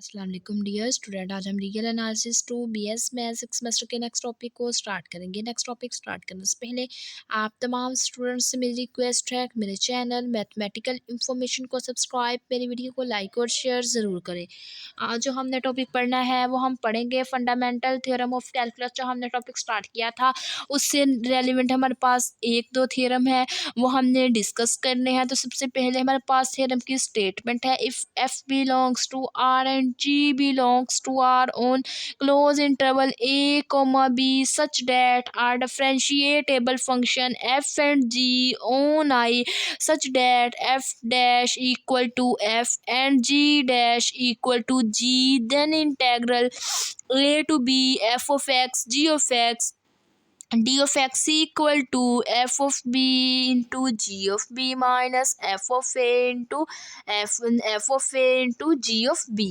अस्सलाम वालेकुम dear student. आज हम real analysis two BS maths six semester के नेक्स्ट टॉपिक को स्टार्ट करेंगे। नेक्स्ट टॉपिक स्टार्ट करने से पहले आप तमाम स्टूडेंट्स से मेरी रिक्वेस्ट है कि मेरे चैनल मैथमेटिकल इंफॉर्मेशन को सब्सक्राइब, मेरी वीडियो को लाइक और शेयर ज़रूर करें। आज जो हमने टॉपिक पढ़ना है वो हम पढ़ेंगे फंडामेंटल थ्योरम ऑफ कैलकुलस। जो हमने टॉपिक स्टार्ट किया था उससे रेलिवेंट हमारे पास एक दो थ्योरम है, वो हमने डिस्कस करने हैं। तो सबसे पहले हमारे पास थ्योरम की स्टेटमेंट है, if f belongs to R and g belongs to R on close interval a comma b such that are differentiable function f and g on I such that f dash equal to f and g dash equal to g, then integral a to b f of x g of x d of x equal to f of b into g of b minus f of a into f of a into g of b।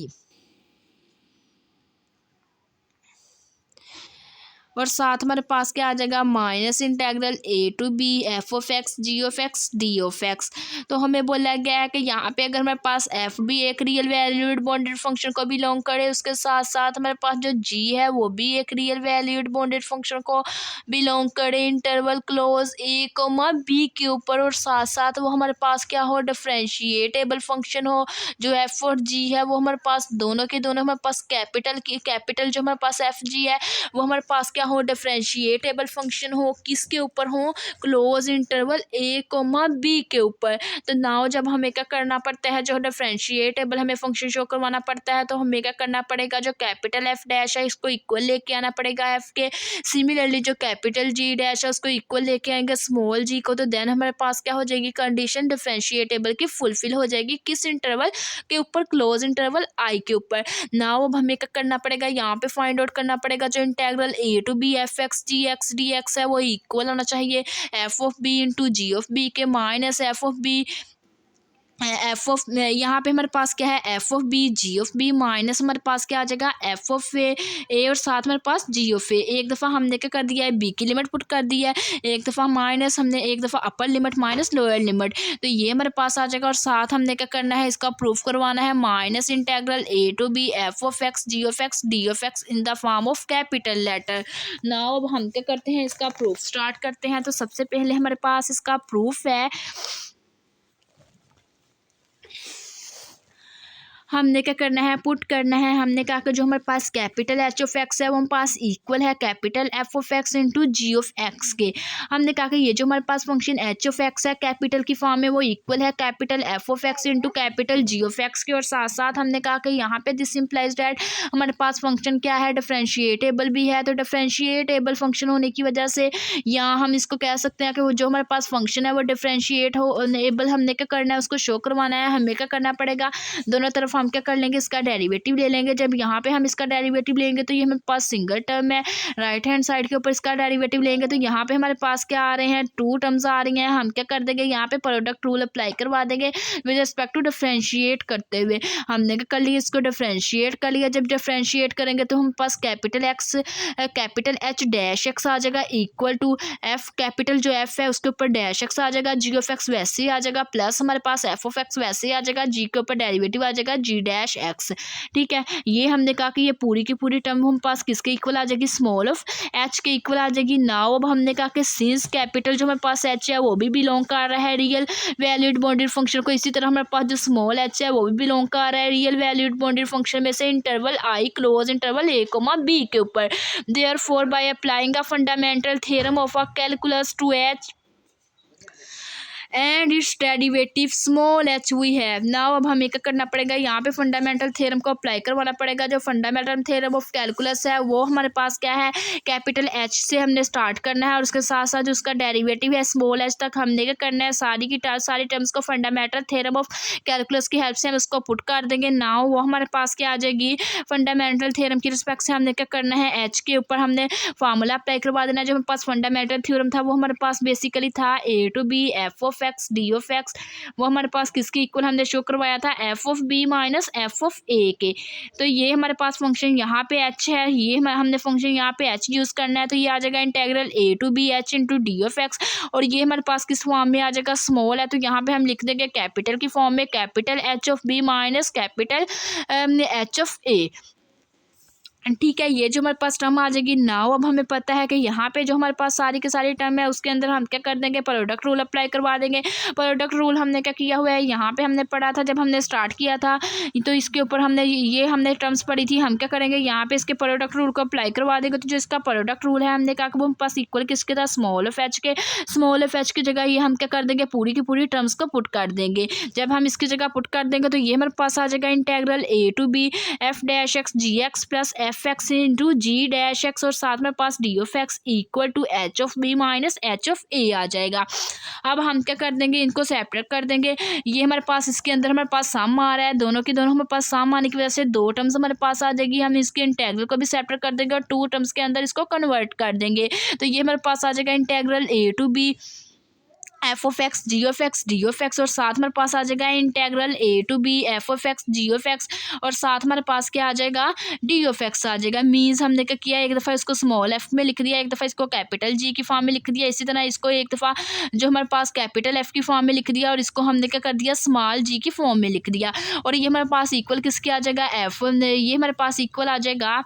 और साथ हमारे पास क्या आ जाएगा, minus integral A to B F of x g of x D of x. तो हमें बोला गया है कि यहाँ पे अगर हमारे पास एफ भी एक रियल वैल्यूड बाउंडेड फंक्शन को बिलोंग करे, उसके साथ साथ हमारे पास जो जी है वो भी एक रियल वैल्यूड बाउंडेड फंक्शन को बिलोंग करे इंटरवल क्लोज ए कोमा बी के ऊपर, और साथ साथ वो हमारे पास क्या हो, डिफरेंशिएटेबल फंक्शन हो। जो एफ और जी है वो हमारे पास दोनों के दोनों हमारे पास कैपिटल जो हमारे पास एफ जी है वो हमारे पास क्या हो, डिफरेंशिएटेबल फंक्शन हो। किसके ऊपर हो, close interval a comma b के ऊपर। तो नाउ जब हमें क्या करना पड़ता है, जो डिफरेंशिएटेबल हमें फंक्शन शो करवाना पड़ता है, तो हमें क्या करना पड़ेगा, जो कैपिटल एफ डैश है इसको इक्वल लेके आना पड़ेगा एफ के। सिमिलरली जो कैपिटल जी डैश है उसको इक्वल लेके आएंगे स्मॉल जी को। तो देन हमारे पास क्या हो जाएगी, कंडीशन डिफरेंशिएटेबल की फुलफिल हो जाएगी। किस इंटरवल के ऊपर, क्लोज इंटरवल आई के ऊपर। नाउ अब हमें क्या करना पड़ेगा, यहाँ पे फाइंड आउट करना पड़ेगा जो integral A to B F X G X D X है वो इक्वल होना चाहिए F of B into ji of B के minus F of B F of, यहाँ पे हमारे पास क्या है, F of B G of B minus हमारे पास क्या आ जाएगा एफ ऑफ ए और साथ हमारे पास जी ऑफ ए। एक दफ़ा हमने क्या कर दिया है, बी की लिमिट पुट कर दी है, एक दफ़ा माइनस हमने एक दफ़ा अपर लिमिट माइनस लोअर लिमिट, तो ये हमारे पास आ जाएगा। और साथ हमने क्या करना है, इसका प्रूफ करवाना है, minus integral A to B F of x g of x D of x in the form of capital letter. Now अब हम क्या करते हैं, इसका प्रूफ स्टार्ट करते हैं। तो सबसे पहले हमारे पास इसका प्रूफ है, हमने क्या करना है, पुट करना है। हमने कहा कि जो हमारे पास कैपिटल एच ऑफ एक्स है वो हमारे पास इक्वल है capital F of x into ji of x के। हमने कहा कि ये जो हमारे पास फंक्शन एच ऑफ एक्स है कैपिटल की फॉर्म में वो इक्वल है capital F of x into capital G of x के। और साथ साथ हमने कहा कि यहाँ पे दिस इम्प्लाइज दैट हमारे पास फंक्शन क्या है, डिफरेंशिएटेबल भी है। तो डिफरेंशिएटेबल फंक्शन होने की वजह से यहाँ हम इसको कह सकते हैं कि वो जो हमारे पास फंक्शन है वो डिफरेंशिएट हो एबल। हमने क्या करना है, उसको शो करवाना है। हमें क्या करना पड़ेगा, दोनों तरफ हम क्या कर लेंगे, इसका डेरिवेटिव ले लेंगे। जब यहाँ पे हम इसका डेरिवेटिव लेंगे तो ये हमारे पास सिंगल टर्म है, राइट हैंड साइड के ऊपर इसका डेरिवेटिव लेंगे तो यहाँ पे हमारे पास क्या आ रहे हैं, टू टर्म्स आ रही हैं। हम क्या कर देंगे, यहाँ पे प्रोडक्ट रूल अप्लाई करवा देंगे विद रिस्पेक्ट टू डिफरेंशिएट करते हुए। हमने क्या कर लिया, इसको डिफरेंशिएट कर लिया। जब डिफरेंशिएट करेंगे तो हम पास capital X capital H dash X आ जाएगा इक्वल टू एफ, कैपिटल जो एफ है उसके ऊपर डैश एक्स आ जाएगा, जी ऑफ एक्स वैसे ही आ जाएगा, प्लस हमारे पास एफ ऑफ एक्स वैसे ही आ जाएगा, जी के ऊपर डेरिवेटिव आ जाएगा जी डैश एक्स। ठीक है, ये हमने कहा कि ये पूरी की पूरी टर्म हम पास किसके इक्वल आ जाएगी, स्मॉल ऑफ एच के इक्वल आ जाएगी। नाउ अब हमने कहा कि सिंस कैपिटल जो हमारे पास एच है वो भी बिलोंग कर रहा है रियल वैल्यूड बाउंडेड फंक्शन को, इसी तरह हमारे पास जो स्मॉल एच है वो भी बिलोंग कर रहा है रियल वैल्यूड बाउंडेड फंक्शन में से interval I close interval a comma b के ऊपर। Therefore by applying a fundamental theorem of a calculus to H and its derivative small h we have. Now अब हमें क्या करना पड़ेगा, यहाँ पे फंडामेंटल थ्योरम को अप्लाई करवाना पड़ेगा। जो फंडामेंटल थ्योरम ऑफ कैलकुलस है वो हमारे पास क्या है, कैपिटल एच से हमने स्टार्ट करना है और उसके साथ साथ जो उसका डेरिवेटिव है स्मॉल एच तक हमने क्या करना है, सारी टर्म्स को फंडामेंटल थ्योरम ऑफ कैलकुलस की हेल्प से हम उसको पुट कर देंगे। नाउ वो हमारे पास क्या आ जाएगी, फंडामेंटल थ्योरम की रिस्पेक्ट से हमने क्या करना है, एच के ऊपर हमने फार्मूला अप्लाई करवा देना। जो हमारे पास फंडामेंटल थ्योरम था वो हमारे पास बेसिकली था A to B F of x D of X, वो हमारे पास किसके इक्वल हमने शो करवाया था, F of B minus F of A के। तो ये हमारे पास फंक्शन यहाँ पे एच है, ये हमने फंक्शन यहाँ पे एच यूज़ करना है, तो ये आ जाएगा integral A to b h into d of x. और ये हमारे पास किस फॉर्म में आ जाएगा, स्मॉल है, तो यहाँ पे हम लिख देंगे कैपिटल की फॉर्म में, capital H of B minus capital H of A. ठीक है, ये जो हमारे पास टर्म आ जाएगी। नाउ अब हमें पता है कि यहाँ पे जो हमारे पास सारी के सारी टर्म है उसके अंदर हम क्या कर देंगे, प्रोडक्ट रूल अप्लाई करवा देंगे। प्रोडक्ट रूल हमने क्या किया हुआ है, यहाँ पे हमने पढ़ा था जब हमने स्टार्ट किया था, तो इसके ऊपर हमने टर्म्स पढ़ी थी। हम क्या करेंगे, यहाँ पे इसके प्रोडक्ट रूल को अप्लाई करवा देंगे। तो जो इसका प्रोडक्ट रूल है हमने कहा कि वो पास इक्वल किसके था, स्मॉल ऑफ एच के। स्मॉल ऑफ एच की जगह ये हम क्या कर देंगे, पूरी की पूरी टर्म्स को पुट कर देंगे। जब हम इसकी जगह पुट कर देंगे तो ये हमारे पास आ जाएगा integral A to B F dash X G X plus F X into G dash X, और साथ में पास D of X equal to H of B minus H of A आ जाएगा। अब हम क्या कर देंगे, इनको सेपरेट कर देंगे। ये हमारे पास इसके अंदर हमारे पास सम आ रहा है, दोनों की दोनों हमारे पास सम आने की वजह से दो टर्म्स हमारे पास आ जाएगी। हम इसके इंटेग्रल को भी सेपरेट कर देंगे और टू टर्म्स के अंदर इसको कन्वर्ट कर देंगे। तो ये हमारे पास आ जाएगा integral A to B F of x g of x D of x, और साथ हमारे पास आ जाएगा integral A to B F of x g of x, और साथ हमारे पास क्या आ जाएगा, डी ऑफ एक्स आ जाएगा। मीन्स हमने क्या किया, एक दफ़ा इसको स्मॉल एफ में लिख दिया, एक दफ़ा इसको कैपिटल जी की फॉर्म में लिख दिया, इसी तरह इसको एक दफ़ा जो हमारे पास कैपिटल एफ की फॉर्म में लिख दिया, और इसको हमने क्या कर दिया, स्मॉल जी की फॉर्म में लिख दिया। और ये हमारे पास इक्वल किसके आ जाएगा, एफ, ये हमारे पास इक्वल आ जाएगा,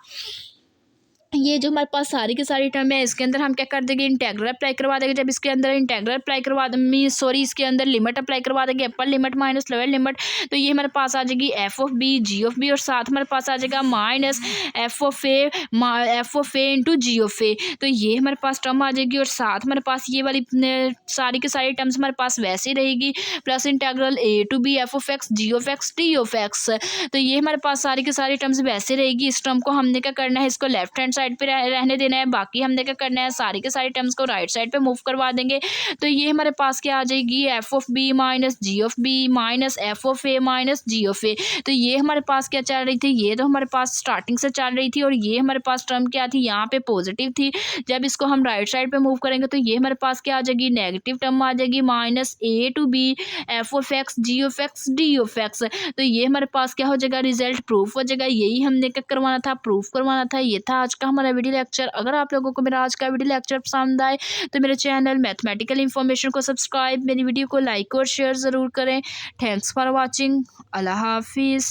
ये जो हमारे पास सारी की सारी टर्म है इसके अंदर हम क्या कर देंगे, इंटेग्रल अप्लाई करवा देंगे। जब इसके अंदर इंटेग्रल अप्लाई करवा देंगे, सॉरी इसके अंदर लिमिट अप्लाई करवा देंगे, upper limit minus lower limit, तो ये हमारे पास आ जाएगी F of B G of B, और साथ हमारे पास आ जाएगा minus F of A into ji of A. तो ये हमारे पास टर्म आ जाएगी, और साथ हमारे पास ये वाली सारी की सारी टर्म्स हमारे पास वैसे ही रहेगी, plus integral A to B F of x g of x D of x. तो ये हमारे पास सारी की सारी टर्म्स वैसे रहेगी। इस टर्म को हमने क्या करना है, इसको लेफ्ट हैंड साइड पे रहने देना है, बाकी हमने क्या करना है, सारी के सारी टर्म्स को राइट साइड पे मूव करवा देंगे। तो ये हमारे पास क्या आ जाएगी, F of B minus G of B minus F of A minus G of A. तो ये हमारे पास क्या चल रही थी, ये तो हमारे पास स्टार्टिंग से चल रही थी, और ये हमारे पास टर्म क्या थी, यहाँ पे पॉजिटिव थी। जब इसको हम राइट साइड पे मूव करेंगे तो ये हमारे पास क्या आ जाएगी, नेगेटिव टर्म आ जाएगी, minus a to B F of x g of x D of x. तो ये हमारे पास क्या हो जाएगा, रिजल्ट प्रूफ हो जाएगा। यही हमने क्या करवाना था, प्रूफ करवाना था। ये था आज का हमारा वीडियो लेक्चर। अगर आप लोगों को मेरा आज का वीडियो लेक्चर पसंद आए तो मेरे चैनल मैथमेटिकल इन्फॉर्मेशन को सब्सक्राइब, मेरी वीडियो को लाइक और शेयर ज़रूर करें। Thanks for watching. अल्लाह हाफिज़।